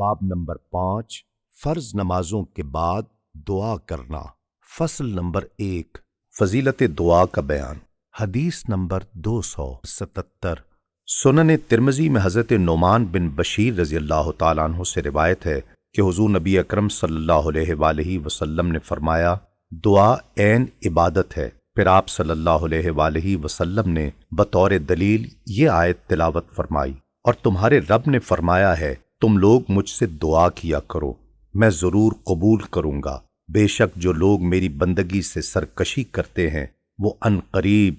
باب نمبر 5 فرض نمازوں کے بعد دعا کرنا۔ فصل نمبر 1 فضیلت دعا کا بیان۔ حدیث نمبر 277 سنن ترمذی میں حضرت نعمان بن بشیر رضی اللہ تعالیٰ عنہ سے روایت ہے کہ حضور نبی اکرم صلی اللہ علیہ وآلہ وسلم نے فرمایا، دعا عین عبادت ہے۔ پھر آپ صلی اللہ علیہ وآلہ وسلم نے بطور دلیل یہ آیت تلاوت فرمائی، اور تمہارے رب نے فرمایا ہے تم لوگ مجھ سے دعا کیا کرو، میں ضرور قبول کروں گا۔ بے شک جو لوگ میری بندگی سے سرکشی کرتے ہیں وہ ان قریب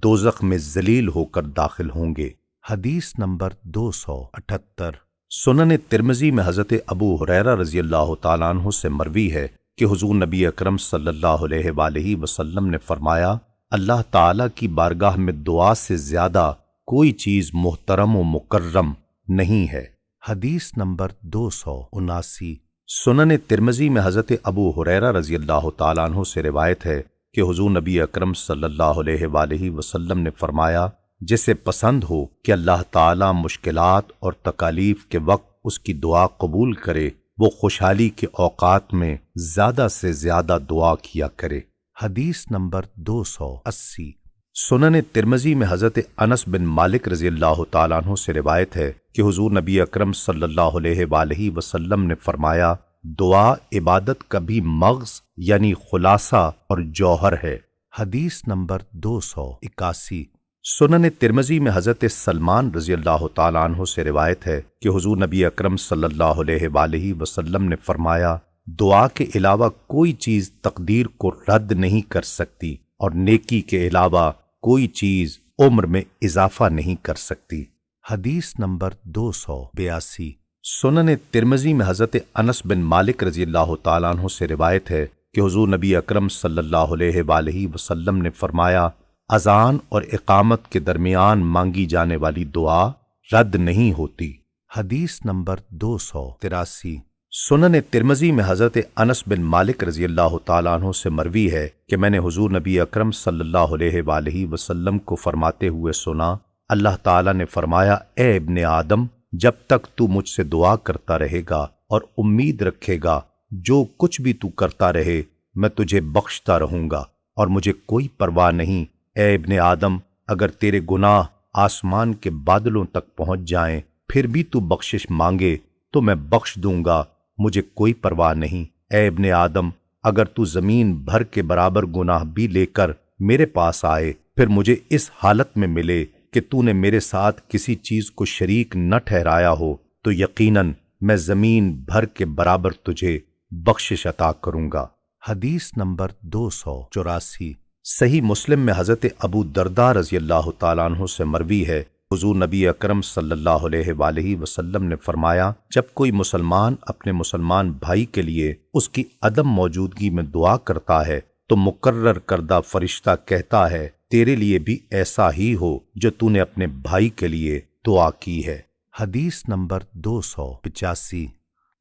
دوزخ میں ذلیل ہو کر داخل ہوں گے۔ حدیث نمبر 278 سنن ترمذی میں حضرت ابو ہریرہ رضی اللہ تعالیٰ عنہ سے مروی ہے کہ حضور نبی اکرم صلی اللہ علیہ وآلہ وسلم نے فرمایا، اللہ تعالیٰ کی بارگاہ میں دعا سے زیادہ کوئی چیز محترم و مکرم نہیں ہے۔ حدیث نمبر 279 سنن ترمذی میں حضرت ابو ہریرہ رضی اللہ تعالیٰ عنہ سے روایت ہے کہ حضور نبی اکرم صلی اللہ علیہ وآلہ وسلم نے فرمایا، جسے پسند ہو کہ اللہ تعالیٰ مشکلات اور تکالیف کے وقت اس کی دعا قبول کرے، وہ خوشحالی کے اوقات میں زیادہ سے زیادہ دعا کیا کرے۔ حدیث نمبر 280 سنن ترمذی میں حضرت انس بن مالک رضی اللہ تعالیٰ عنہ سے روایت ہے کہ حضور نبی اکرم صلی اللہ علیہ وآلہ وسلم نے فرمایا، دعا عبادت کا بھی مغز یعنی خلاصہ اور جوہر ہے۔ حدیث نمبر 281 سنن ترمذی میں حضرت سلمان رضی اللہ تعالیٰ عنہ سے روایت ہے کہ حضور نبی اکرم صلی اللہ علیہ وآلہ وسلم نے فرمایا، دعا کے علاوہ کوئی چیز تقدیر کو رد نہیں کر سکتی، اور نیکی کے علاوہ کوئی چیز عمر میں اضافہ نہیں کر سکتی۔ حدیث نمبر 282 سنن ترمذی میں حضرت انس بن مالک رضی اللہ تعالیٰ عنہ سے روایت ہے کہ حضور نبی اکرم صلی اللہ علیہ وآلہ وسلم نے فرمایا، اذان اور اقامت کے درمیان مانگی جانے والی دعا رد نہیں ہوتی۔ حدیث نمبر 283 سنن ترمذی میں حضرت انس بن مالک رضی اللہ تعالیٰ عنہ سے مروی ہے کہ میں نے حضور نبی اکرم صلی اللہ علیہ وآلہ وسلم کو فرماتے ہوئے سنا، اللہ تعالیٰ نے فرمایا، اے ابن آدم، جب تک تو مجھ سے دعا کرتا رہے گا اور امید رکھے گا، جو کچھ بھی تو کرتا رہے میں تجھے بخشتا رہوں گا، اور مجھے کوئی پرواہ نہیں۔ اے ابن آدم، اگر تیرے گناہ آسمان کے بادلوں تک پہنچ جائیں پھر بھی تو بخشش مانگے تو میں بخش دوں گا، مجھے کوئی پرواہ نہیں۔ اے ابن آدم، اگر تو زمین بھر کے برابر گناہ بھی لے کر میرے پاس آئے پھر مجھے اس حالت میں ملے کہ تو نے میرے ساتھ کسی چیز کو شریک نہ ٹھہرایا ہو، تو یقیناً میں زمین بھر کے برابر تجھے بخشش عطا کروں گا۔ حدیث نمبر 284 صحیح مسلم میں حضرت ابو درداء رضی اللہ تعالیٰ عنہ سے مروی ہے، حضور نبی اکرم صلی اللہ علیہ وآلہ وسلم نے فرمایا، جب کوئی مسلمان اپنے مسلمان بھائی کے لیے اس کی عدم موجودگی میں دعا کرتا ہے تو مقرر کردہ فرشتہ کہتا ہے، تیرے لیے بھی ایسا ہی ہو جو تو نے اپنے بھائی کے لیے دعا کی ہے۔ حدیث نمبر 285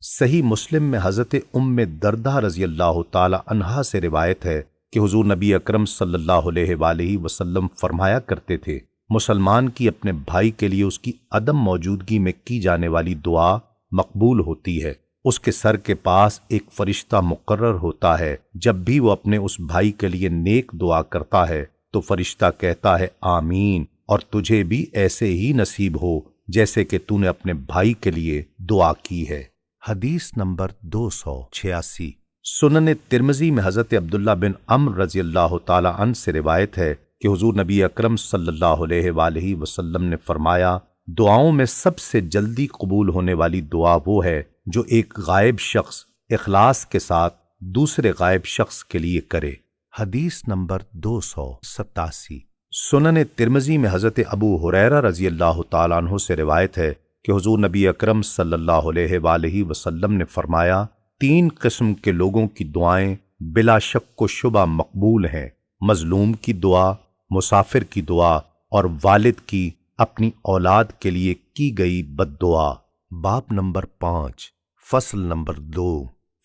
صحیح مسلم میں حضرت ام درداء رضی اللہ تعالی عنہا سے روایت ہے کہ حضور نبی اکرم صلی اللہ علیہ وآلہ وسلم فرمایا کرتے تھے، مسلمان کی اپنے بھائی کے لیے اس کی عدم موجودگی میں کی جانے والی دعا مقبول ہوتی ہے۔ اس کے سر کے پاس ایک فرشتہ مقرر ہوتا ہے، جب بھی وہ اپنے اس بھائی کے لیے نیک دعا کرتا ہے تو فرشتہ کہتا ہے آمین، اور تجھے بھی ایسے ہی نصیب ہو جیسے کہ تو نے اپنے بھائی کے لیے دعا کی ہے۔ حدیث نمبر 286 سنن ترمذی میں حضرت عبداللہ بن عمرو رضی اللہ تعالی عنہ سے روایت ہے کہ حضور نبی اکرم صلی اللہ علیہ وآلہ وسلم نے فرمایا، دعاؤں میں سب سے جلدی قبول ہونے والی دعا وہ ہے جو ایک غائب شخص اخلاص کے ساتھ دوسرے غائب شخص کے لیے کرے۔ حدیث نمبر 287 سنن ترمذی میں حضرت ابو ہریرہ رضی اللہ تعالیٰ عنہ سے روایت ہے کہ حضور نبی اکرم صلی اللہ علیہ وآلہ وسلم نے فرمایا، 3 قسم کے لوگوں کی دعائیں بلا شک و شبہ مقبول ہیں، مظلوم کی دعا، مسافر کی دعا، اور والد کی اپنی اولاد کے لیے کی گئی بد دعا۔ باب نمبر 5 فصل نمبر 2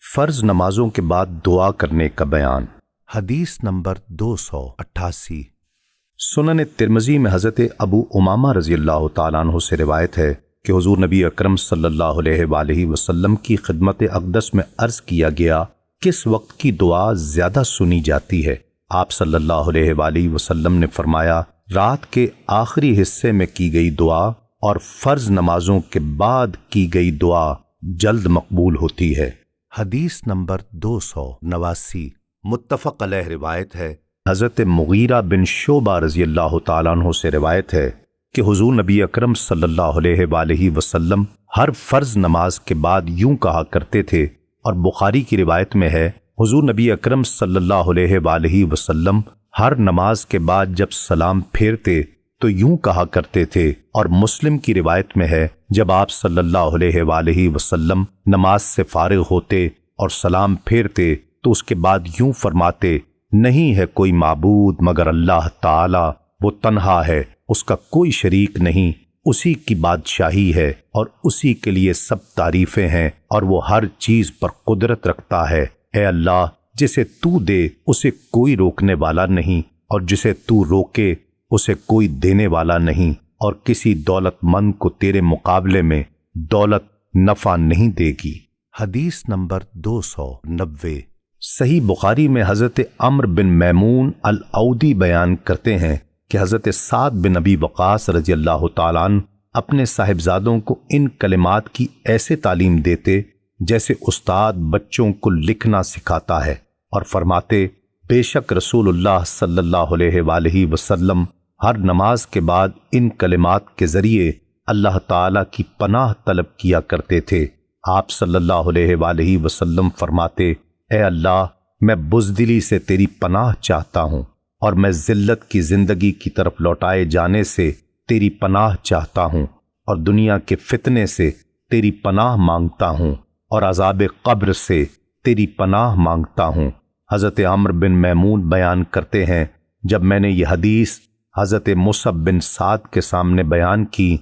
فرض نمازوں کے بعد دعا کرنے کا بیان۔ حدیث نمبر 288 سنن ترمذی میں حضرت ابو امامہ رضی اللہ تعالیٰ عنہ سے روایت ہے کہ حضور نبی اکرم صلی اللہ علیہ وآلہ وسلم کی خدمت اقدس میں عرض کیا گیا کس وقت کی دعا زیادہ سنی جاتی ہے؟ آپ صلی اللہ علیہ وآلہ وسلم نے فرمایا رات کے آخری حصے میں کی گئی دعا اور فرض نمازوں کے بعد کی گئی دعا جلد مقبول ہوتی ہے۔ حدیث نمبر 289 متفق علیہ روایت ہے، حضرت مغیرہ بن شعبہ رضی اللہ تعالیٰ عنہ سے روایت ہے کہ حضور نبی اکرم صلی اللہ علیہ وآلہ وسلم ہر فرض نماز کے بعد یوں کہا کرتے تھے، اور بخاری کی روایت میں ہے حضور نبی اکرم صلی اللہ علیہ وآلہ وسلم ہر نماز کے بعد جب سلام پھیرتے تو یوں کہا کرتے تھے، اور مسلم کی روایت میں ہے جب آپ صلی اللہ علیہ وآلہ وسلم نماز سے فارغ ہوتے اور سلام پھیرتے تو اس کے بعد یوں فرماتے، نہیں ہے کوئی معبود مگر اللہ تعالی، وہ تنہا ہے، اس کا کوئی شریک نہیں، اسی کی بادشاہی ہے اور اسی کے لیے سب تعریفیں ہیں، اور وہ ہر چیز پر قدرت رکھتا ہے۔ اے اللہ، جسے تو دے اسے کوئی روکنے والا نہیں، اور جسے تو روکے اسے کوئی دینے والا نہیں، اور کسی دولت مند کو تیرے مقابلے میں دولت نفع نہیں دے گی۔ حدیث نمبر 290 صحیح بخاری میں حضرت عمرو بن میمون الاودی بیان کرتے ہیں کہ حضرت سعد بن ابی وقاص رضی اللہ تعالیٰ عنہ اپنے صاحبزادوں کو ان کلمات کی ایسے تعلیم دیتے جیسے استاد بچوں کو لکھنا سکھاتا ہے، اور فرماتے بے شک رسول اللہ صلی اللہ علیہ وآلہ وسلم ہر نماز کے بعد ان کلمات کے ذریعے اللہ تعالیٰ کی پناہ طلب کیا کرتے تھے۔ آپ صلی اللہ علیہ وآلہ وسلم فرماتے، اے اللہ، میں بزدلی سے تیری پناہ چاہتا ہوں، اور میں ذلت کی زندگی کی طرف لوٹائے جانے سے تیری پناہ چاہتا ہوں، اور دنیا کے فتنے سے تیری پناہ مانگتا ہوں، اور عذاب قبر سے تیری پناہ مانگتا ہوں۔ حضرت عمرو بن میمون بیان کرتے ہیں، جب میں نے یہ حدیث حضرت مصعب بن سعد کے سامنے بیان کی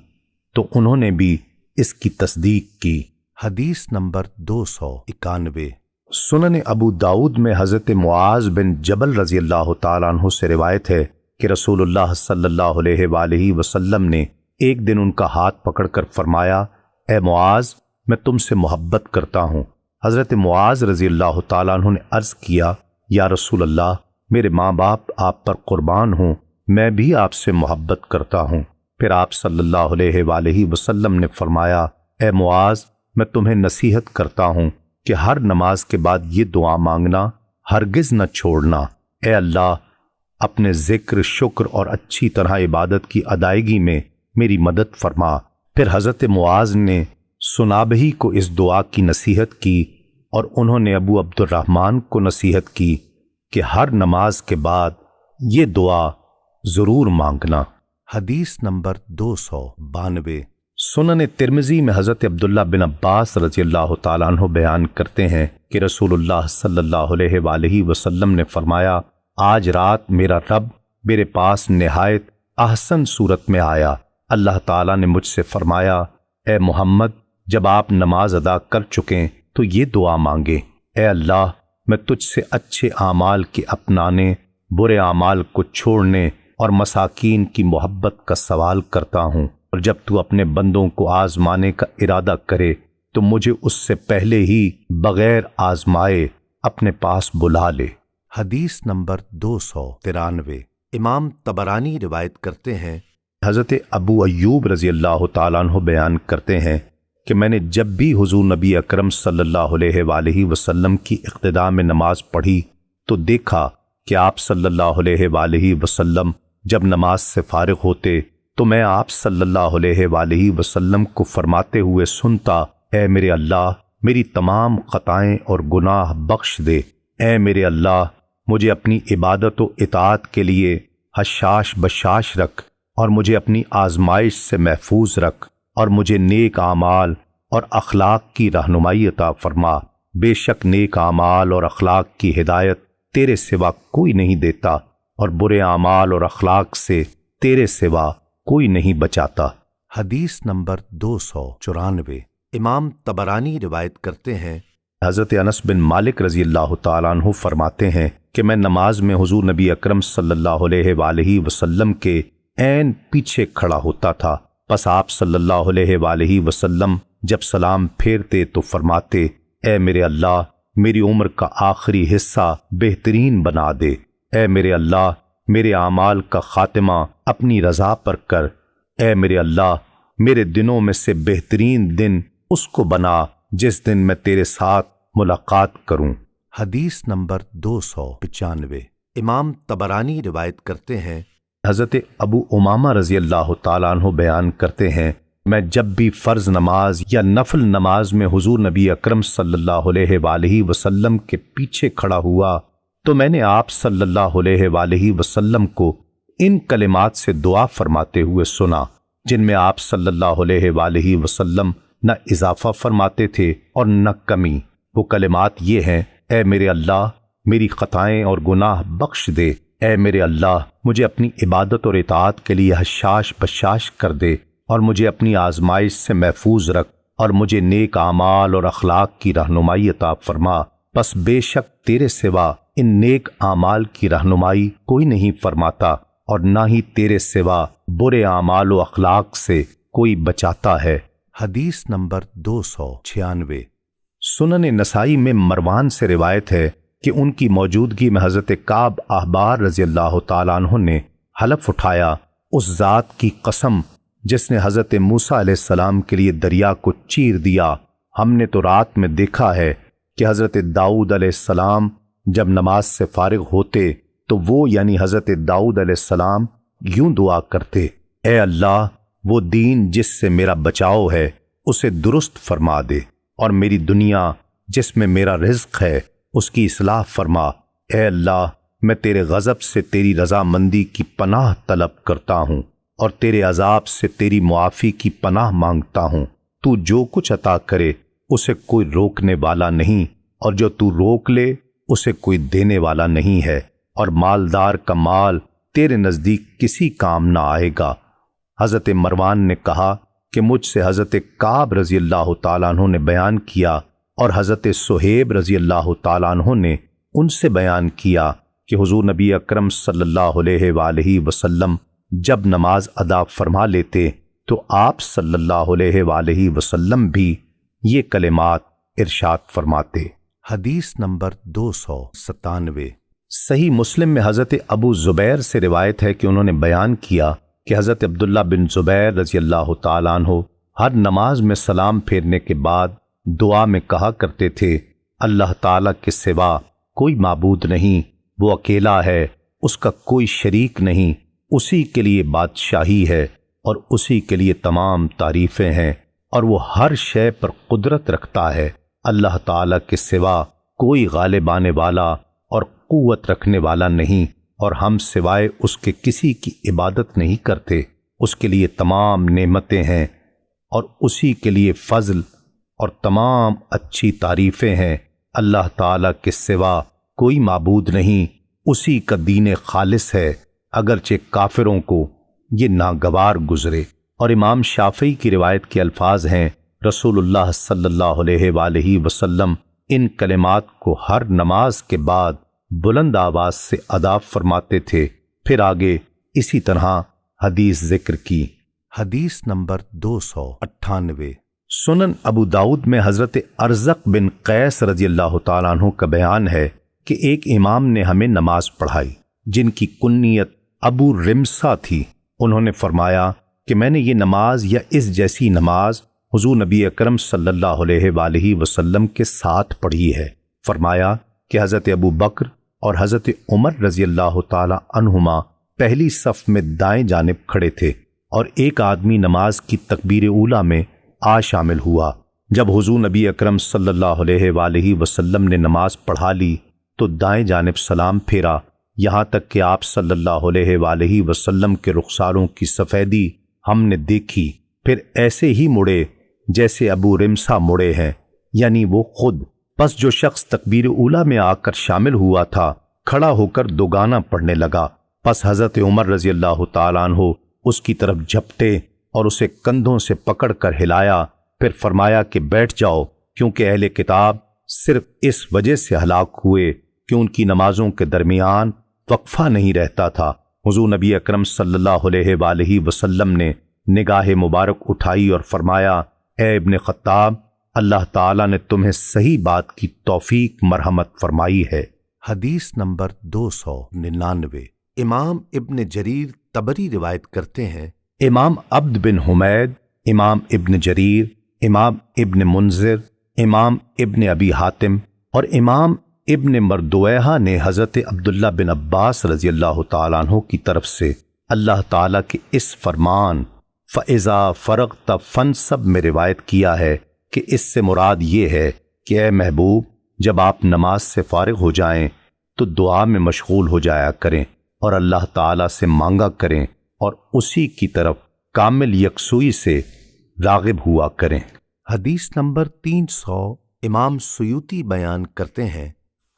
تو انہوں نے بھی اس کی تصدیق کی۔ حدیث نمبر 291 سنن ابو داؤد میں حضرت معاذ بن جبل رضی اللہ تعالیٰ عنہ سے روایت ہے کہ رسول اللہ صلی اللہ علیہ وآلہ وسلم نے ایک دن ان کا ہاتھ پکڑ کر فرمایا، اے معاذ، میں تم سے محبت کرتا ہوں۔ حضرت معاذ رضی اللہ تعالیٰ عنہ نے عرض کیا، یا رسول اللہ، میرے ماں باپ آپ پر قربان ہوں، میں بھی آپ سے محبت کرتا ہوں۔ پھر آپ صلی اللہ علیہ وآلہ وسلم نے فرمایا، اے معاذ، میں تمہیں نصیحت کرتا ہوں کہ ہر نماز کے بعد یہ دعا مانگنا ہرگز نہ چھوڑنا، اے اللہ، اپنے ذکر، شکر اور اچھی طرح عبادت کی ادائیگی میں میری مدد فرما۔ پھر حضرت معاذ نے سنابہی کو اس دعا کی نصیحت کی، اور انہوں نے ابو عبد الرحمن کو نصیحت کی کہ ہر نماز کے بعد یہ دعا ضرور مانگنا۔ حدیث نمبر 292 سنن ترمذی میں حضرت عبداللہ بن عباس رضی اللہ تعالیٰ عنہ بیان کرتے ہیں کہ رسول اللہ صلی اللہ علیہ وآلہ وسلم نے فرمایا، آج رات میرا رب میرے پاس نہایت احسن صورت میں آیا۔ اللہ تعالیٰ نے مجھ سے فرمایا، اے محمد، جب آپ نماز ادا کر چکیں تو یہ دعا مانگے، اے اللہ، میں تجھ سے اچھے اعمال کے اپنانے، برے اعمال کو چھوڑنے اور مساکین کی محبت کا سوال کرتا ہوں، اور جب تو اپنے بندوں کو آزمانے کا ارادہ کرے تو مجھے اس سے پہلے ہی بغیر آزمائے اپنے پاس بلا لے۔ حدیث نمبر 293 امام طبرانی روایت کرتے ہیں، حضرت ابو ایوب رضی اللہ تعالیٰ عنہ بیان کرتے ہیں کہ میں نے جب بھی حضور نبی اکرم صلی اللہ علیہ وآلہ وسلم کی اقتداء میں نماز پڑھی تو دیکھا کہ آپ صلی اللہ علیہ وآلہ وسلم جب نماز سے فارغ ہوتے تو میں آپ صلی اللہ علیہ وآلہ وسلم کو فرماتے ہوئے سنتا، اے میرے اللہ، میری تمام خطائیں اور گناہ بخش دے۔ اے میرے اللہ، مجھے اپنی عبادت و اطاعت کے لیے حشاش بشاش رکھ، اور مجھے اپنی آزمائش سے محفوظ رکھ، اور مجھے نیک اعمال اور اخلاق کی رہنمائی عطا فرما۔ بے شک نیک اعمال اور اخلاق کی ہدایت تیرے سوا کوئی نہیں دیتا، اور برے اعمال اور اخلاق سے تیرے سوا کوئی نہیں بچاتا۔ حدیث نمبر 294 امام طبرانی روایت کرتے ہیں، حضرت انس بن مالک رضی اللہ تعالیٰ عنہ فرماتے ہیں کہ میں نماز میں حضور نبی اکرم صلی اللہ علیہ وآلہ وسلم کے عین پیچھے کھڑا ہوتا تھا، پس آپ صلی اللہ علیہ وآلہ وسلم جب سلام پھیرتے تو فرماتے، اے میرے اللہ میری عمر کا آخری حصہ بہترین بنا دے، اے میرے اللہ میرے اعمال کا خاتمہ اپنی رضا پر کر، اے میرے اللہ میرے دنوں میں سے بہترین دن اس کو بنا جس دن میں تیرے ساتھ ملاقات کروں۔ حدیث نمبر 295۔ امام طبرانی روایت کرتے ہیں، حضرت ابو امامہ رضی اللہ تعالیٰ عنہ بیان کرتے ہیں، میں جب بھی فرض نماز یا نفل نماز میں حضور نبی اکرم صلی اللہ علیہ وآلہ وسلم کے پیچھے کھڑا ہوا تو میں نے آپ صلی اللہ علیہ وآلہ وسلم کو ان کلمات سے دعا فرماتے ہوئے سنا جن میں آپ صلی اللہ علیہ وآلہ وسلم نہ اضافہ فرماتے تھے اور نہ کمی۔ وہ کلمات یہ ہیں، اے میرے اللہ میری خطائیں اور گناہ بخش دے، اے میرے اللہ مجھے اپنی عبادت اور اطاعت کے لیے حشاش بشاش کر دے اور مجھے اپنی آزمائش سے محفوظ رکھ اور مجھے نیک اعمال اور اخلاق کی رہنمائی عطا فرما، پس بے شک تیرے سوا ان نیک اعمال کی رہنمائی کوئی نہیں فرماتا اور نہ ہی تیرے سوا برے اعمال و اخلاق سے کوئی بچاتا ہے۔ حدیث نمبر 296۔ سنن نسائی میں مروان سے روایت ہے کہ ان کی موجودگی میں حضرت کعب احبار رضی اللہ تعالیٰ عنہ نے حلف اٹھایا، اس ذات کی قسم جس نے حضرت موسیٰ علیہ السلام کے لیے دریا کو چیر دیا، ہم نے تو رات میں دیکھا ہے کہ حضرت داؤد علیہ السلام جب نماز سے فارغ ہوتے تو وہ یعنی حضرت داؤد علیہ السلام یوں دعا کرتے، اے اللہ وہ دین جس سے میرا بچاؤ ہے اسے درست فرما دے، اور میری دنیا جس میں میرا رزق ہے اس کی اصلاح فرما، اے اللہ میں تیرے غضب سے تیری رضا مندی کی پناہ طلب کرتا ہوں اور تیرے عذاب سے تیری معافی کی پناہ مانگتا ہوں۔ تو جو کچھ عطا کرے اسے کوئی روکنے والا نہیں، اور جو تو روک لے اسے کوئی دینے والا نہیں ہے، اور مالدار کا مال تیرے نزدیک کسی کام نہ آئے گا۔ حضرت مروان نے کہا کہ مجھ سے حضرت کعب رضی اللہ تعالیٰ عنہ نے بیان کیا اور حضرت صہیب رضی اللہ تعالیٰ عنہ نے ان سے بیان کیا کہ حضور نبی اکرم صلی اللہ علیہ وآلہ وسلم جب نماز ادا فرما لیتے تو آپ صلی اللہ علیہ وآلہ وسلم بھی یہ کلمات ارشاد فرماتے۔ حدیث نمبر 297۔ صحیح مسلم میں حضرت ابو زبیر سے روایت ہے کہ انہوں نے بیان کیا کہ حضرت عبداللہ بن زبیر رضی اللہ تعالیٰ عنہ ہر نماز میں سلام پھیرنے کے بعد دعا میں کہا کرتے تھے، اللہ تعالیٰ کے سوا کوئی معبود نہیں، وہ اکیلا ہے، اس کا کوئی شریک نہیں، اسی کے لیے بادشاہی ہے اور اسی کے لیے تمام تعریفیں ہیں، اور وہ ہر شے پر قدرت رکھتا ہے، اللہ تعالیٰ کے سوا کوئی غالب آنے والا اور قوت رکھنے والا نہیں، اور ہم سوائے اس کے کسی کی عبادت نہیں کرتے، اس کے لیے تمام نعمتیں ہیں اور اسی کے لیے فضل اور تمام اچھی تعریفیں ہیں، اللہ تعالیٰ کے سوا کوئی معبود نہیں، اسی کا دین خالص ہے، اگرچہ کافروں کو یہ ناگوار گزرے۔ اور امام شافعی کی روایت کے الفاظ ہیں، رسول اللہ صلی اللہ علیہ وآلہ وسلم ان کلمات کو ہر نماز کے بعد بلند آواز سے ادا فرماتے تھے، پھر آگے اسی طرح حدیث ذکر کی۔ حدیث نمبر 298۔ سنن ابو داؤد میں حضرت ارزق بن قیس رضی اللہ تعالیٰ عنہ کا بیان ہے کہ ایک امام نے ہمیں نماز پڑھائی جن کی کنیت ابو رمسا تھی۔ انہوں نے فرمایا کہ میں نے یہ نماز یا اس جیسی نماز حضور نبی اکرم صلی اللہ علیہ وآلہ وسلم کے ساتھ پڑھی ہے۔ فرمایا کہ حضرت ابو بکر اور حضرت عمر رضی اللہ تعالی عنہما پہلی صف میں دائیں جانب کھڑے تھے، اور ایک آدمی نماز کی تکبیر اولیٰ میں آ شامل ہوا۔ جب حضور نبی اکرم صلی اللہ علیہ وآلہ وسلم نے نماز پڑھا لی تو دائیں جانب سلام پھیرا، یہاں تک کہ آپ صلی اللہ علیہ وآلہ وسلم کے رخساروں کی سفیدی ہم نے دیکھی، پھر ایسے ہی مڑے جیسے ابو رمسا مڑے ہیں، یعنی وہ خود۔ پس جو شخص تکبیر اولیٰ میں آ کر شامل ہوا تھا کھڑا ہو کر دوگانہ پڑھنے لگا، پس حضرت عمر رضی اللہ تعالیٰ عنہ اس کی طرف جھپٹے اور اسے کندھوں سے پکڑ کر ہلایا، پھر فرمایا کہ بیٹھ جاؤ، کیونکہ اہل کتاب صرف اس وجہ سے ہلاک ہوئے کہ ان کی نمازوں کے درمیان وقفہ نہیں رہتا تھا۔ حضور نبی اکرم صلی اللہ علیہ وآلہ وسلم نے نگاہ مبارک اٹھائی اور فرمایا، اے ابن خطاب، اللہ تعالیٰ نے تمہیں صحیح بات کی توفیق مرحمت فرمائی ہے۔ حدیث نمبر 299۔ امام ابن جریر طبری روایت کرتے ہیں، امام عبد بن حمید، امام ابن جریر، امام ابن منذر، امام ابن ابی حاتم اور امام ابن مردویہ نے حضرت عبداللہ بن عباس رضی اللہ تعالیٰ عنہ کی طرف سے اللہ تعالیٰ کے اس فرمان فَإِذَا فَرَغْتَ فَانْصَبْ میں روایت کیا ہے کہ اس سے مراد یہ ہے کہ اے محبوب، جب آپ نماز سے فارغ ہو جائیں تو دعا میں مشغول ہو جایا کریں اور اللہ تعالیٰ سے مانگا کریں اور اسی کی طرف کامل یکسوئی سے راغب ہوا کریں۔ حدیث نمبر 300۔ امام سیوطی بیان کرتے ہیں،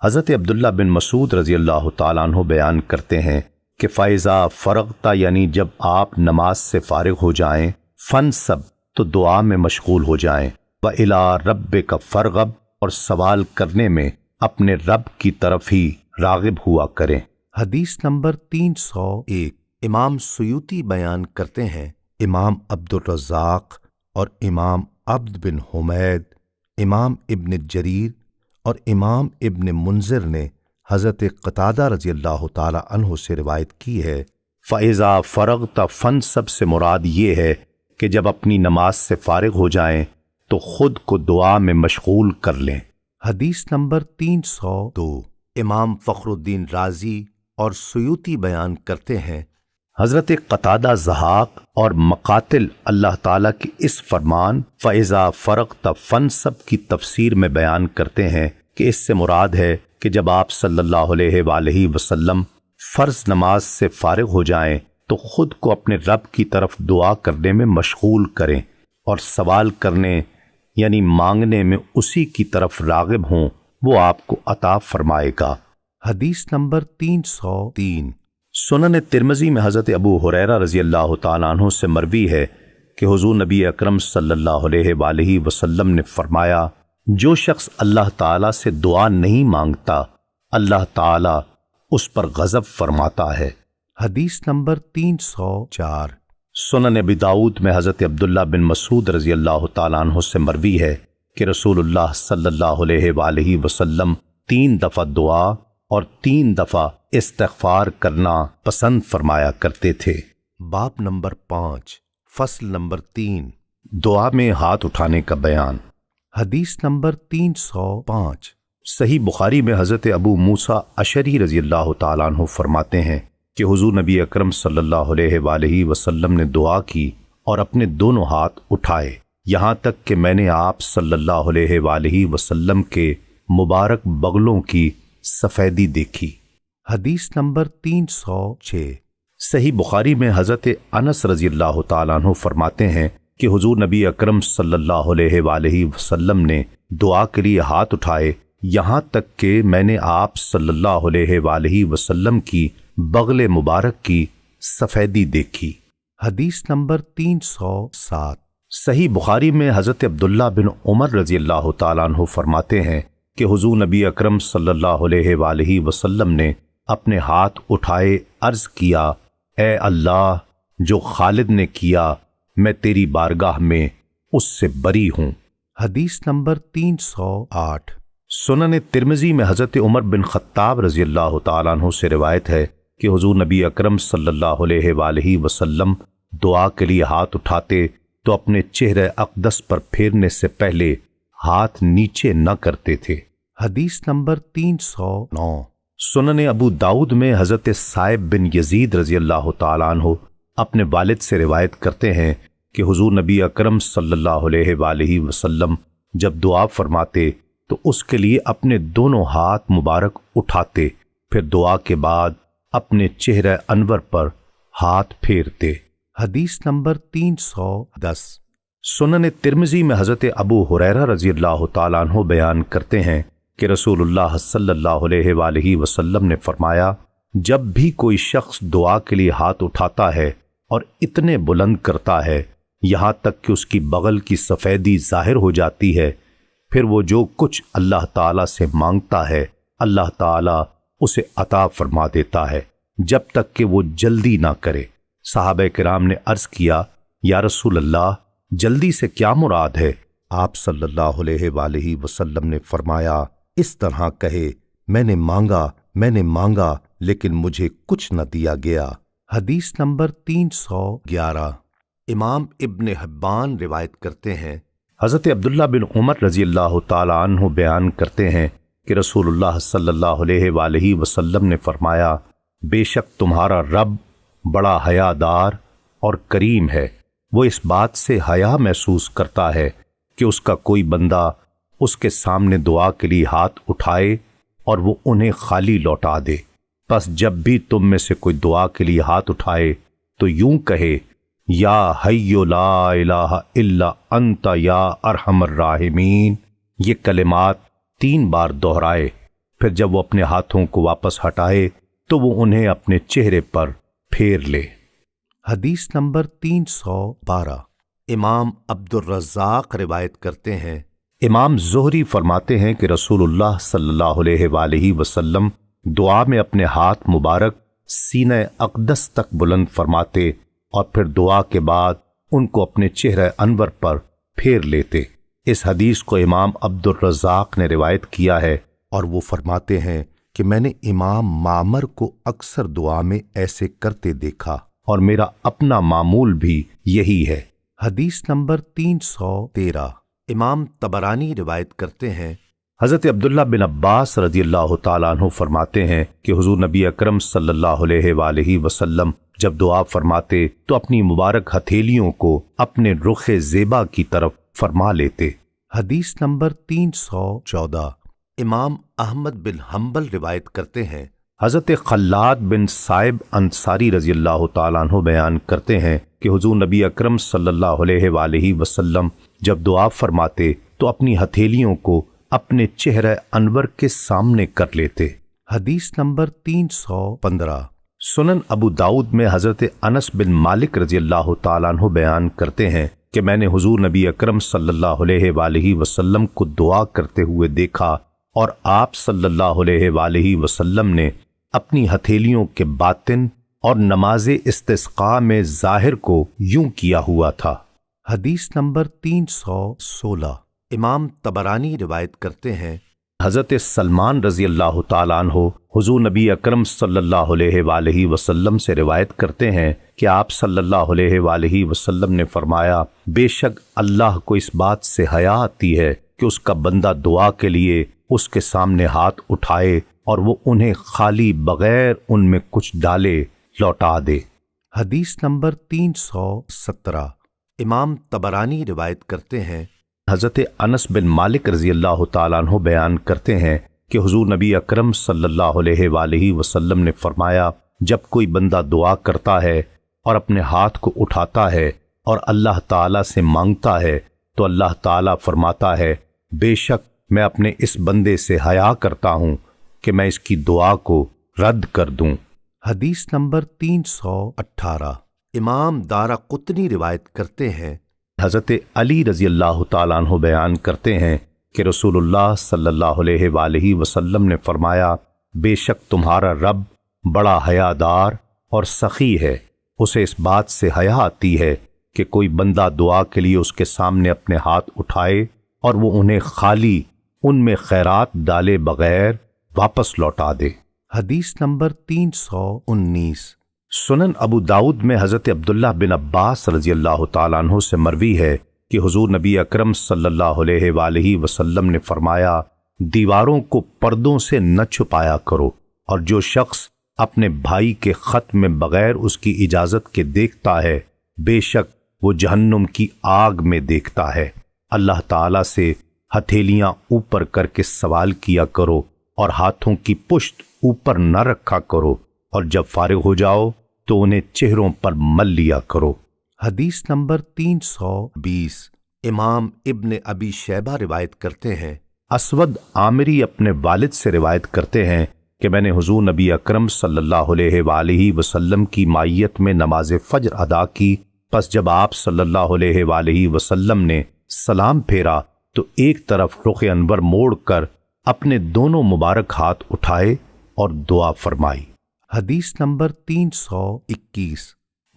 حضرت عبداللہ بن مسعود رضی اللہ تعالیٰ عنہ بیان کرتے ہیں کہ فَإِذَا فَرَغْتَ یعنی جب آپ نماز سے فارغ ہو جائیں، فَانْصَبْ تو دعا میں مشغول ہو جائیں، وَإِلَىٰ رَبِّكَ فَارْغَب اور سوال کرنے میں اپنے رب کی طرف ہی راغب ہوا کریں۔ حدیث نمبر 301۔ امام سیوطی بیان کرتے ہیں، امام عبد الرزاق اور امام عبد بن حمید، امام ابن جریر اور امام ابن منذر نے حضرت قتادہ رضی اللہ تعالی عنہ سے روایت کی ہے، فَإِذَا فَرَغْتَ فَانْصَبْ سے مراد یہ ہے کہ جب اپنی نماز سے فارغ ہو جائیں تو خود کو دعا میں مشغول کر لیں۔ حدیث نمبر 302۔ امام فخر الدین رازی اور سیوطی بیان کرتے ہیں، حضرت قتادہ ضحاک اور مقاتل اللہ تعالیٰ کی اس فرمان فَإِذَا فَرَغْتَ فَانْصَبْ کی تفسیر میں بیان کرتے ہیں کہ اس سے مراد ہے کہ جب آپ صلی اللہ علیہ وآلہ وسلم فرض نماز سے فارغ ہو جائیں تو خود کو اپنے رب کی طرف دعا کرنے میں مشغول کریں اور سوال کرنے یعنی مانگنے میں اسی کی طرف راغب ہوں، وہ آپ کو عطا فرمائے گا۔ حدیث نمبر 303۔ سنن ترمذی میں حضرت ابو ہریرہ رضی اللہ تعالیٰ عنہ سے مروی ہے کہ حضور نبی اکرم صلی اللہ علیہ وآلہ وسلم نے فرمایا، جو شخص اللہ تعالیٰ سے دعا نہیں مانگتا اللہ تعالیٰ اس پر غضب فرماتا ہے۔ حدیث نمبر 304۔ سنن ابی داؤد میں حضرت عبداللہ بن مسعود رضی اللہ تعالیٰ عنہ سے مروی ہے کہ رسول اللہ صلی اللہ علیہ وآلہ وسلم 3 دفعہ دعا اور 3 دفعہ استغفار کرنا پسند فرمایا کرتے تھے۔ باب نمبر 5، فصل نمبر 3، دعا میں ہاتھ اٹھانے کا بیان۔ حدیث نمبر 305۔ صحیح بخاری میں حضرت ابو موسیٰ اشعری رضی اللہ تعالیٰ عنہ فرماتے ہیں کہ حضور نبی اکرم صلی اللہ علیہ وآلہ وسلم نے دعا کی اور اپنے دونوں ہاتھ اٹھائے، یہاں تک کہ میں نے آپ صلی اللہ علیہ وآلہ وسلم کے مبارک بغلوں کی سفیدی دیکھی۔ حدیث نمبر 306۔ صحیح بخاری میں حضرت انس رضی اللہ تعالیٰ عنہ فرماتے ہیں کہ حضور نبی اکرم صلی اللہ علیہ وآلہ وسلم نے دعا کے لیے ہاتھ اٹھائے، یہاں تک کہ میں نے آپ صلی اللہ علیہ وآلہ وسلم کی بغل مبارک کی سفیدی دیکھی۔ حدیث نمبر 307۔ صحیح بخاری میں حضرت عبداللہ بن عمر رضی اللہ تعالیٰ عنہ فرماتے ہیں کہ حضور نبی اکرم صلی اللہ علیہ وآلہ وسلم نے اپنے ہاتھ اٹھائے عرض کیا، اے اللہ، جو خالد نے کیا میں تیری بارگاہ میں اس سے بری ہوں۔ حدیث نمبر 308۔ سنن ترمذی میں حضرت عمر بن خطاب رضی اللہ تعالیٰ عنہ سے روایت ہے کہ حضور نبی اکرم صلی اللہ علیہ وآلہ وسلم دعا کے لیے ہاتھ اٹھاتے تو اپنے چہرے اقدس پر پھیرنے سے پہلے ہاتھ نیچے نہ کرتے تھے۔ حدیث نمبر 309۔ سنن ابو داؤد میں حضرت صائب بن یزید رضی اللہ تعالیٰ عنہ اپنے والد سے روایت کرتے ہیں کہ حضور نبی اکرم صلی اللہ علیہ وآلہ وسلم جب دعا فرماتے تو اس کے لیے اپنے دونوں ہاتھ مبارک اٹھاتے، پھر دعا کے بعد اپنے چہرہ انور پر ہاتھ پھیرتے۔ حدیث نمبر 310۔ سنن ترمذی میں حضرت ابو ہریرہ رضی اللہ تعالیٰ عنہ بیان کرتے ہیں کہ رسول اللہ صلی اللہ علیہ وآلہ وسلم نے فرمایا، جب بھی کوئی شخص دعا کے لیے ہاتھ اٹھاتا ہے اور اتنے بلند کرتا ہے یہاں تک کہ اس کی بغل کی سفیدی ظاہر ہو جاتی ہے، پھر وہ جو کچھ اللہ تعالیٰ سے مانگتا ہے اللہ تعالیٰ اسے عطا فرما دیتا ہے، جب تک کہ وہ جلدی نہ کرے۔ صحابہ کرام نے عرض کیا، یا رسول اللہ جلدی سے کیا مراد ہے؟ آپ صلی اللہ علیہ وآلہ وسلم نے فرمایا اس طرح کہے میں نے مانگا لیکن مجھے کچھ نہ دیا گیا۔ حدیث نمبر 311۔ امام ابن حبان روایت کرتے ہیں، حضرت عبداللہ بن عمر رضی اللہ تعالی عنہ بیان کرتے ہیں کہ رسول اللہ صلی اللہ علیہ وآلہ وسلم نے فرمایا بے شک تمہارا رب بڑا حیادار اور کریم ہے، وہ اس بات سے حیا محسوس کرتا ہے کہ اس کا کوئی بندہ اس کے سامنے دعا کے لیے ہاتھ اٹھائے اور وہ انہیں خالی لوٹا دے۔ پس جب بھی تم میں سے کوئی دعا کے لیے ہاتھ اٹھائے تو یوں کہے یا حی لا الہ الا انت یا ارحم الراحمین، یہ کلمات 3 بار دہرائے، پھر جب وہ اپنے ہاتھوں کو واپس ہٹائے تو وہ انہیں اپنے چہرے پر پھیر لے۔ حدیث نمبر 312۔ امام عبد الرزاق روایت کرتے ہیں، امام زہری فرماتے ہیں کہ رسول اللہ صلی اللہ علیہ وآلہ وسلم دعا میں اپنے ہاتھ مبارک سینہ اقدس تک بلند فرماتے اور پھر دعا کے بعد ان کو اپنے چہرہ انور پر پھیر لیتے۔ اس حدیث کو امام عبد الرزاق نے روایت کیا ہے اور وہ فرماتے ہیں کہ میں نے امام معمر کو اکثر دعا میں ایسے کرتے دیکھا اور میرا اپنا معمول بھی یہی ہے۔ حدیث نمبر 313۔ امام طبرانی روایت کرتے ہیں، حضرت عبداللہ بن عباس رضی اللہ تعالیٰ عنہ فرماتے ہیں کہ حضور نبی اکرم صلی اللہ علیہ وآلہ وسلم جب دعا فرماتے تو اپنی مبارک ہتھیلیوں کو اپنے رخ زیبا کی طرف فرما لیتے۔ حدیث نمبر 314۔ امام احمد بن حنبل روایت کرتے ہیں، حضرت خلاد بن صائب انصاری رضی اللہ تعالیٰ عنہ بیان کرتے ہیں کہ حضور نبی اکرم صلی اللہ علیہ وآلہ وسلم جب دعا فرماتے تو اپنی ہتھیلیوں کو اپنے چہرہ انور کے سامنے کر لیتے۔ حدیث نمبر 315۔ سنن ابو داؤد میں حضرت انس بن مالک رضی اللہ تعالیٰ عنہ بیان کرتے ہیں کہ میں نے حضور نبی اکرم صلی اللہ علیہ وآلہ وسلم کو دعا کرتے ہوئے دیکھا اور آپ صلی اللہ علیہ وآلہ وسلم نے اپنی ہتھیلیوں کے باطن اور نماز استسقاء میں ظاہر کو یوں کیا ہوا تھا۔ حدیث نمبر 316۔ امام طبرانی روایت کرتے ہیں، حضرت سلمان رضی اللہ تعالیٰ عنہ حضور نبی اکرم صلی اللہ علیہ وآلہ وسلم سے روایت کرتے ہیں کہ آپ صلی اللہ علیہ وآلہ وسلم نے فرمایا بے شک اللہ کو اس بات سے حیا آتی ہے کہ اس کا بندہ دعا کے لیے اس کے سامنے ہاتھ اٹھائے اور وہ انہیں خالی بغیر ان میں کچھ ڈالے لوٹا دے۔ حدیث نمبر 317۔ امام طبرانی روایت کرتے ہیں، حضرت انس بن مالک رضی اللہ تعالیٰ عنہ بیان کرتے ہیں کہ حضور نبی اکرم صلی اللہ علیہ وآلہ وسلم نے فرمایا جب کوئی بندہ دعا کرتا ہے اور اپنے ہاتھ کو اٹھاتا ہے اور اللہ تعالیٰ سے مانگتا ہے تو اللہ تعالیٰ فرماتا ہے بے شک میں اپنے اس بندے سے حیا کرتا ہوں کہ میں اس کی دعا کو رد کر دوں۔ حدیث نمبر 318۔ امام دارقطنی روایت کرتے ہیں، حضرت علی رضی اللہ تعالیٰ عنہ بیان کرتے ہیں کہ رسول اللہ صلی اللہ علیہ وآلہ وسلم نے فرمایا بے شک تمہارا رب بڑا حیادار اور سخی ہے، اسے اس بات سے حیا آتی ہے کہ کوئی بندہ دعا کے لیے اس کے سامنے اپنے ہاتھ اٹھائے اور وہ انہیں خالی ان میں خیرات ڈالے بغیر واپس لوٹا دے۔ حدیث نمبر 319۔ سنن ابو داؤد میں حضرت عبداللہ بن عباس رضی اللہ تعالیٰ عنہ سے مروی ہے کہ حضور نبی اکرم صلی اللہ علیہ وآلہ وسلم نے فرمایا دیواروں کو پردوں سے نہ چھپایا کرو، اور جو شخص اپنے بھائی کے خط میں بغیر اس کی اجازت کے دیکھتا ہے بے شک وہ جہنم کی آگ میں دیکھتا ہے۔ اللہ تعالیٰ سے ہتھیلیاں اوپر کر کے سوال کیا کرو اور ہاتھوں کی پشت اوپر نہ رکھا کرو، اور جب فارغ ہو جاؤ تو انہیں چہروں پر مل لیا کرو۔ حدیث نمبر 320۔ امام ابن ابی شیبہ روایت کرتے ہیں، اسود عامری اپنے والد سے روایت کرتے ہیں کہ میں نے حضور نبی اکرم صلی اللہ علیہ وآلہ وسلم کی مائیت میں نماز فجر ادا کی، پس جب آپ صلی اللہ علیہ وآلہ وسلم نے سلام پھیرا تو ایک طرف رخ انور موڑ کر اپنے دونوں مبارک ہاتھ اٹھائے اور دعا فرمائی۔ حدیث نمبر 321۔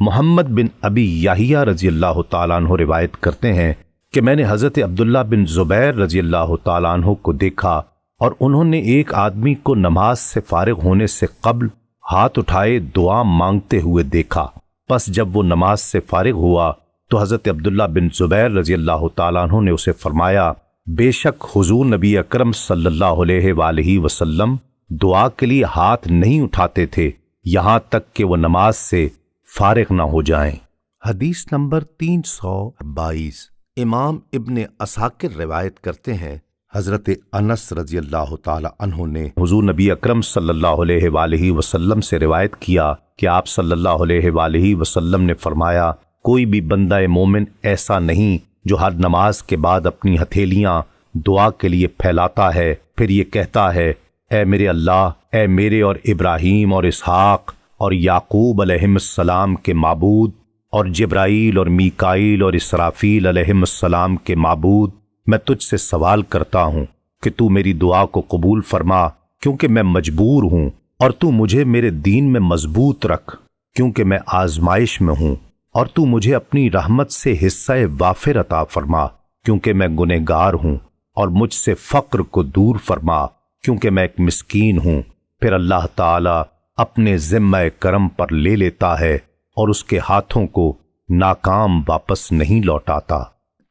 محمد بن ابی یحییٰ رضی اللہ تعالیٰ عنہ روایت کرتے ہیں کہ میں نے حضرت عبداللہ بن زبیر رضی اللہ تعالیٰ عنہ کو دیکھا اور انہوں نے ایک آدمی کو نماز سے فارغ ہونے سے قبل ہاتھ اٹھائے دعا مانگتے ہوئے دیکھا۔ پس جب وہ نماز سے فارغ ہوا تو حضرت عبداللہ بن زبیر رضی اللہ تعالیٰ عنہ نے اسے فرمایا، بے شک حضور نبی اکرم صلی اللہ علیہ وآلہ وسلم دعا کے لیے ہاتھ نہیں اٹھاتے تھے یہاں تک کہ وہ نماز سے فارغ نہ ہو جائیں۔ حدیث نمبر 322۔ امام ابن عساکر روایت کرتے ہیں حضرت انس رضی اللہ تعالی عنہ نے حضور نبی اکرم صلی اللہ علیہ وآلہ وسلم سے روایت کیا کہ آپ صلی اللہ علیہ وآلہ وسلم نے فرمایا، کوئی بھی بندہ مومن ایسا نہیں جو ہر نماز کے بعد اپنی ہتھیلیاں دعا کے لیے پھیلاتا ہے، پھر یہ کہتا ہے، اے میرے اللہ، اے میرے اور ابراہیم اور اسحاق اور یعقوب علیہم السلام کے معبود، اور جبرائیل اور میکائیل اور اسرافیل علیہم السلام کے معبود، میں تجھ سے سوال کرتا ہوں کہ تو میری دعا کو قبول فرما، کیونکہ میں مجبور ہوں، اور تو مجھے میرے دین میں مضبوط رکھ، کیونکہ میں آزمائش میں ہوں، اور تو مجھے اپنی رحمت سے حصہ وافر عطا فرما، کیونکہ میں گنہگار ہوں، اور مجھ سے فقر کو دور فرما، کیونکہ میں ایک مسکین ہوں۔ پھر اللہ تعالی اپنے ذمہ کرم پر لے لیتا ہے اور اس کے ہاتھوں کو ناکام واپس نہیں لوٹاتا۔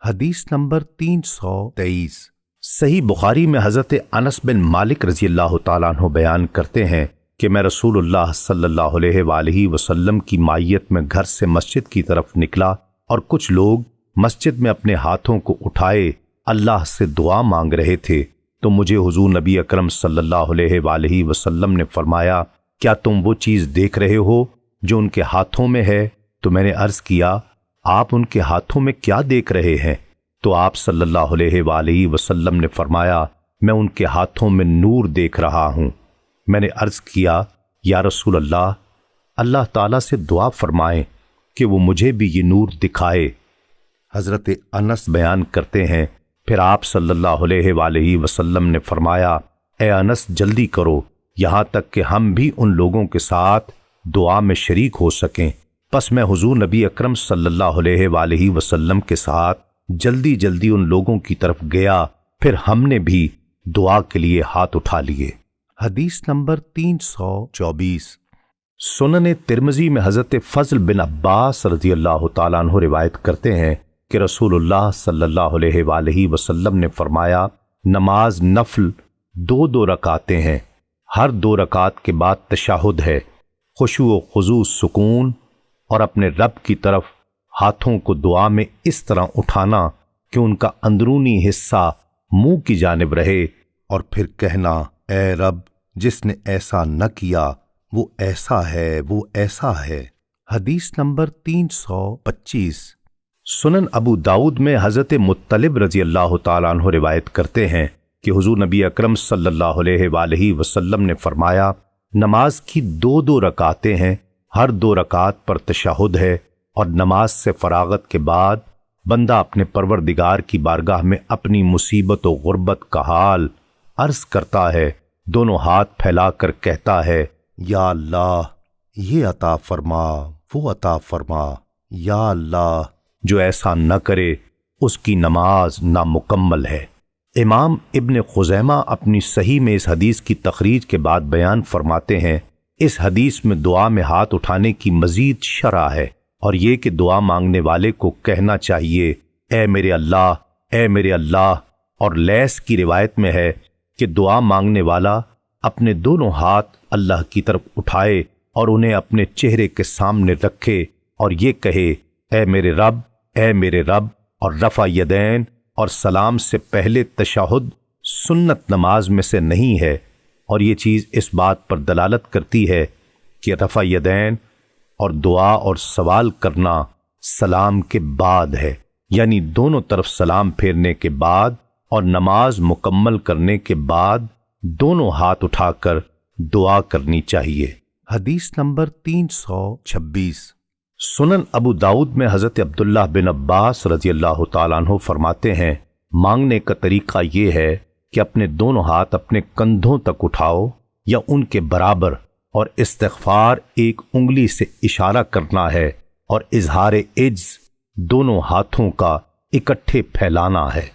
حدیث نمبر 323۔ صحیح بخاری میں حضرت انس بن مالک رضی اللہ تعالیٰ عنہ بیان کرتے ہیں کہ میں رسول اللہ صلی اللہ علیہ وآلہ وسلم کی معیت میں گھر سے مسجد کی طرف نکلا اور کچھ لوگ مسجد میں اپنے ہاتھوں کو اٹھائے اللہ سے دعا مانگ رہے تھے، تو مجھے حضور نبی اکرم صلی اللہ علیہ وآلہ وسلم نے فرمایا، کیا تم وہ چیز دیکھ رہے ہو جو ان کے ہاتھوں میں ہے؟ تو میں نے عرض کیا، آپ ان کے ہاتھوں میں کیا دیکھ رہے ہیں؟ تو آپ صلی اللہ علیہ وآلہ وسلم نے فرمایا، میں ان کے ہاتھوں میں نور دیکھ رہا ہوں۔ میں نے عرض کیا، یا رسول اللہ، اللہ تعالیٰ سے دعا فرمائیں کہ وہ مجھے بھی یہ نور دکھائے۔ حضرت انس بیان کرتے ہیں، پھر آپ صلی اللہ علیہ وآلہ وسلم نے فرمایا، اے انس جلدی کرو یہاں تک کہ ہم بھی ان لوگوں کے ساتھ دعا میں شریک ہو سکیں۔ پس میں حضور نبی اکرم صلی اللہ علیہ وآلہ وسلم کے ساتھ جلدی جلدی ان لوگوں کی طرف گیا، پھر ہم نے بھی دعا کے لیے ہاتھ اٹھا لیے۔ حدیث نمبر 324۔ سنن ترمذی میں حضرت فضل بن عباس رضی اللہ تعالیٰ عنہ روایت کرتے ہیں کہ رسول اللہ صلی اللہ علیہ وآلہ وسلم نے فرمایا، نماز نفل 2 رکعتیں ہیں، ہر 2 رکعت کے بعد تشہد ہے، خشوع و خضوع سکون، اور اپنے رب کی طرف ہاتھوں کو دعا میں اس طرح اٹھانا کہ ان کا اندرونی حصہ منہ کی جانب رہے، اور پھر کہنا، اے رب، جس نے ایسا نہ کیا وہ ایسا ہے، وہ ایسا ہے۔ حدیث نمبر 325۔ سنن ابو داؤد میں حضرت مطلب رضی اللہ تعالیٰ عنہ روایت کرتے ہیں کہ حضور نبی اکرم صلی اللہ علیہ وآلہ وسلم نے فرمایا، نماز کی 2 رکعتیں ہیں، ہر 2 رکعت پر تشہد ہے، اور نماز سے فراغت کے بعد بندہ اپنے پروردگار کی بارگاہ میں اپنی مصیبت و غربت کا حال عرض کرتا ہے، دونوں ہاتھ پھیلا کر کہتا ہے، یا اللہ یہ عطا فرما، وہ عطا فرما، یا اللہ۔ جو ایسا نہ کرے اس کی نماز نامکمل ہے۔ امام ابن خزیمہ اپنی صحیح میں اس حدیث کی تخریج کے بعد بیان فرماتے ہیں، اس حدیث میں دعا میں ہاتھ اٹھانے کی مزید شرح ہے، اور یہ کہ دعا مانگنے والے کو کہنا چاہیے، اے میرے اللہ، اے میرے اللہ۔ اور لیس کی روایت میں ہے کہ دعا مانگنے والا اپنے دونوں ہاتھ اللہ کی طرف اٹھائے اور انہیں اپنے چہرے کے سامنے رکھے اور یہ کہے، اے میرے رب، اے میرے رب، اور رفع یدین اور سلام سے پہلے تشہد سنت نماز میں سے نہیں ہے، اور یہ چیز اس بات پر دلالت کرتی ہے کہ رفع یدین اور دعا اور سوال کرنا سلام کے بعد ہے، یعنی دونوں طرف سلام پھیرنے کے بعد اور نماز مکمل کرنے کے بعد دونوں ہاتھ اٹھا کر دعا کرنی چاہیے۔ حدیث نمبر 326۔ سنن ابو داؤد میں حضرت عبداللہ بن عباس رضی اللہ تعالیٰ عنہ فرماتے ہیں، مانگنے کا طریقہ یہ ہے کہ اپنے دونوں ہاتھ اپنے کندھوں تک اٹھاؤ یا ان کے برابر، اور استغفار ایک انگلی سے اشارہ کرنا ہے، اور اظہار عجز دونوں ہاتھوں کا اکٹھے پھیلانا ہے۔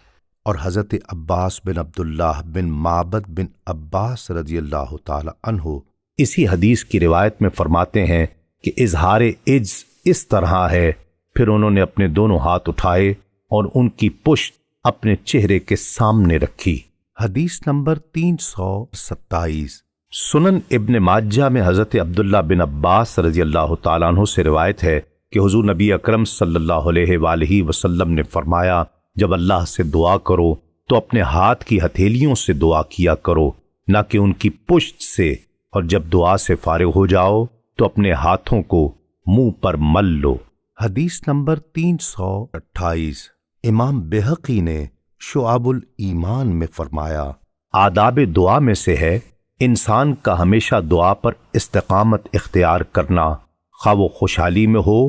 اور حضرت عباس بن عبداللہ بن معبد بن عباس رضی اللہ تعالی عنہ اسی حدیث کی روایت میں فرماتے ہیں کہ اظہار عجز اس طرح ہے، پھر انہوں نے اپنے دونوں ہاتھ اٹھائے اور ان کی پشت اپنے چہرے کے سامنے رکھی۔ حدیث نمبر 327۔ سنن ابن ماجہ میں حضرت عبداللہ بن عباس رضی اللہ تعالیٰ عنہ سے روایت ہے کہ حضور نبی اکرم صلی اللہ علیہ وآلہ وسلم نے فرمایا، جب اللہ سے دعا کرو تو اپنے ہاتھ کی ہتھیلیوں سے دعا کیا کرو، نہ کہ ان کی پشت سے، اور جب دعا سے فارغ ہو جاؤ تو اپنے ہاتھوں کو منہ پر مل لو۔ حدیث نمبر 328۔ امام بہقی نے شعب الایمان میں فرمایا، آداب دعا میں سے ہے انسان کا ہمیشہ دعا پر استقامت اختیار کرنا، خواہ وہ خوشحالی میں ہو،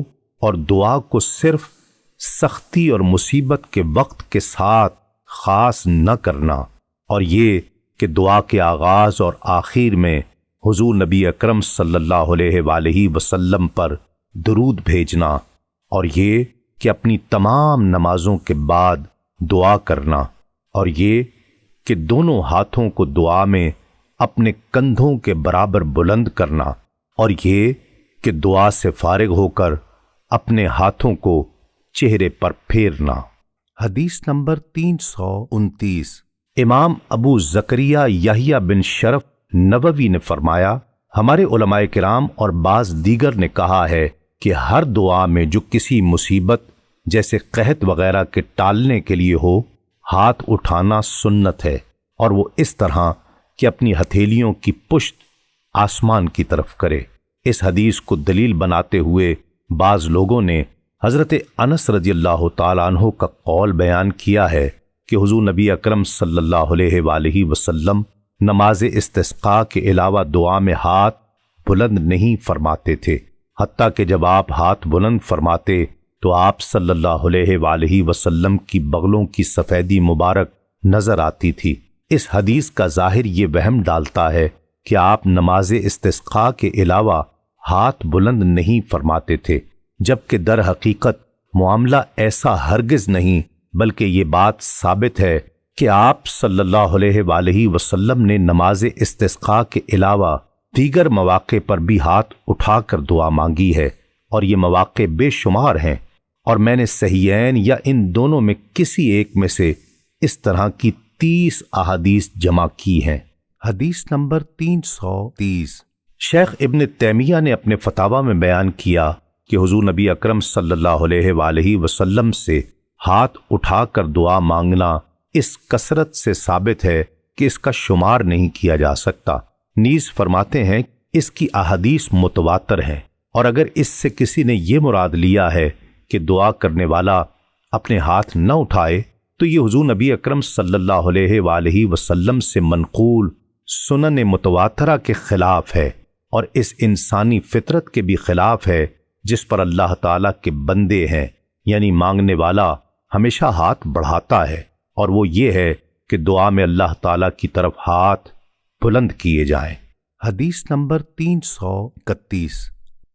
اور دعا کو صرف سختی اور مصیبت کے وقت کے ساتھ خاص نہ کرنا، اور یہ کہ دعا کے آغاز اور آخر میں حضور نبی اکرم صلی اللہ علیہ وآلہ وسلم پر درود بھیجنا، اور یہ کہ اپنی تمام نمازوں کے بعد دعا کرنا، اور یہ کہ دونوں ہاتھوں کو دعا میں اپنے کندھوں کے برابر بلند کرنا، اور یہ کہ دعا سے فارغ ہو کر اپنے ہاتھوں کو چہرے پر پھیرنا۔ حدیث نمبر 329۔ امام ابو زکریا یحییٰ بن شرف نووی نے فرمایا، ہمارے علماء کرام اور بعض دیگر نے کہا ہے کہ ہر دعا میں جو کسی مصیبت جیسے قحط وغیرہ کے ٹالنے کے لیے ہو، ہاتھ اٹھانا سنت ہے، اور وہ اس طرح کہ اپنی ہتھیلیوں کی پشت آسمان کی طرف کرے۔ اس حدیث کو دلیل بناتے ہوئے بعض لوگوں نے حضرت انس رضی اللہ تعالیٰ عنہ کا قول بیان کیا ہے کہ حضور نبی اکرم صلی اللہ علیہ وآلہ وسلم نماز استسقاء کے علاوہ دعا میں ہاتھ بلند نہیں فرماتے تھے، حتیٰ کہ جب آپ ہاتھ بلند فرماتے تو آپ صلی اللہ علیہ وآلہ وسلم کی بغلوں کی سفیدی مبارک نظر آتی تھی۔ اس حدیث کا ظاہر یہ وہم ڈالتا ہے کہ آپ نماز استسقاء کے علاوہ ہاتھ بلند نہیں فرماتے تھے، جبکہ در حقیقت معاملہ ایسا ہرگز نہیں، بلکہ یہ بات ثابت ہے کہ آپ صلی اللہ علیہ وآلہ وسلم نے نماز استسقاء کے علاوہ دیگر مواقع پر بھی ہاتھ اٹھا کر دعا مانگی ہے، اور یہ مواقع بے شمار ہیں، اور میں نے صحیحین یا ان دونوں میں کسی ایک میں سے اس طرح کی 30 احادیث جمع کی ہیں۔ حدیث نمبر 330۔ شیخ ابن تیمیہ نے اپنے فتاویٰ میں بیان کیا کہ حضور نبی اکرم صلی اللہ علیہ وآلہ وسلم سے ہاتھ اٹھا کر دعا مانگنا اس کثرت سے ثابت ہے کہ اس کا شمار نہیں کیا جا سکتا۔ نیز فرماتے ہیں اس کی احادیث متواتر ہیں، اور اگر اس سے کسی نے یہ مراد لیا ہے کہ دعا کرنے والا اپنے ہاتھ نہ اٹھائے تو یہ حضور نبی اکرم صلی اللہ علیہ وآلہ وسلم سے منقول سنن متواترہ کے خلاف ہے، اور اس انسانی فطرت کے بھی خلاف ہے جس پر اللہ تعالیٰ کے بندے ہیں، یعنی مانگنے والا ہمیشہ ہاتھ بڑھاتا ہے، اور وہ یہ ہے کہ دعا میں اللہ تعالیٰ کی طرف ہاتھ بلند کیے جائیں۔ حدیث نمبر 331۔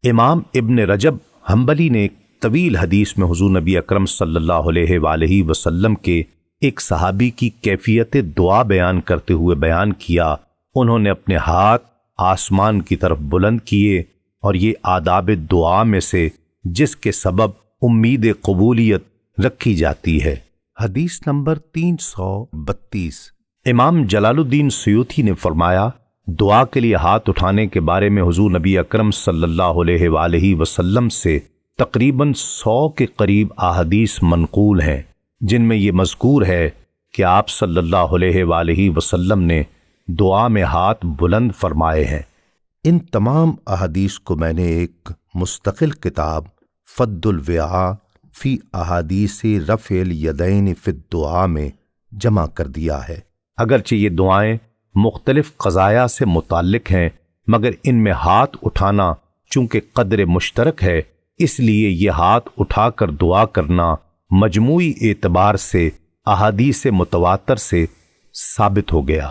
امام ابن رجب حنبلی نے ایک طویل حدیث میں حضور نبی اکرم صلی اللہ علیہ وآلہ وسلم کے ایک صحابی کی کیفیت دعا بیان کرتے ہوئے بیان کیا، انہوں نے اپنے ہاتھ آسمان کی طرف بلند کیے، اور یہ آداب دعا میں سے جس کے سبب امید قبولیت رکھی جاتی ہے۔ حدیث نمبر 332۔ امام جلال الدین سیوطی نے فرمایا، دعا کے لیے ہاتھ اٹھانے کے بارے میں حضور نبی اکرم صلی اللہ علیہ وآلہ وسلم سے تقریباً 100 کے قریب احادیث منقول ہیں، جن میں یہ مذکور ہے کہ آپ صلی اللہ علیہ وآلہ وسلم نے دعا میں ہاتھ بلند فرمائے ہیں۔ ان تمام احادیث کو میں نے ایک مستقل کتاب فد الوعاء فی احادیث رفع الیدین فی الدعاء میں جمع کر دیا ہے۔ اگرچہ یہ دعائیں مختلف قضایا سے متعلق ہیں، مگر ان میں ہاتھ اٹھانا چونکہ قدر مشترک ہے، اس لیے یہ ہاتھ اٹھا کر دعا کرنا مجموعی اعتبار سے احادیث متواتر سے ثابت ہو گیا۔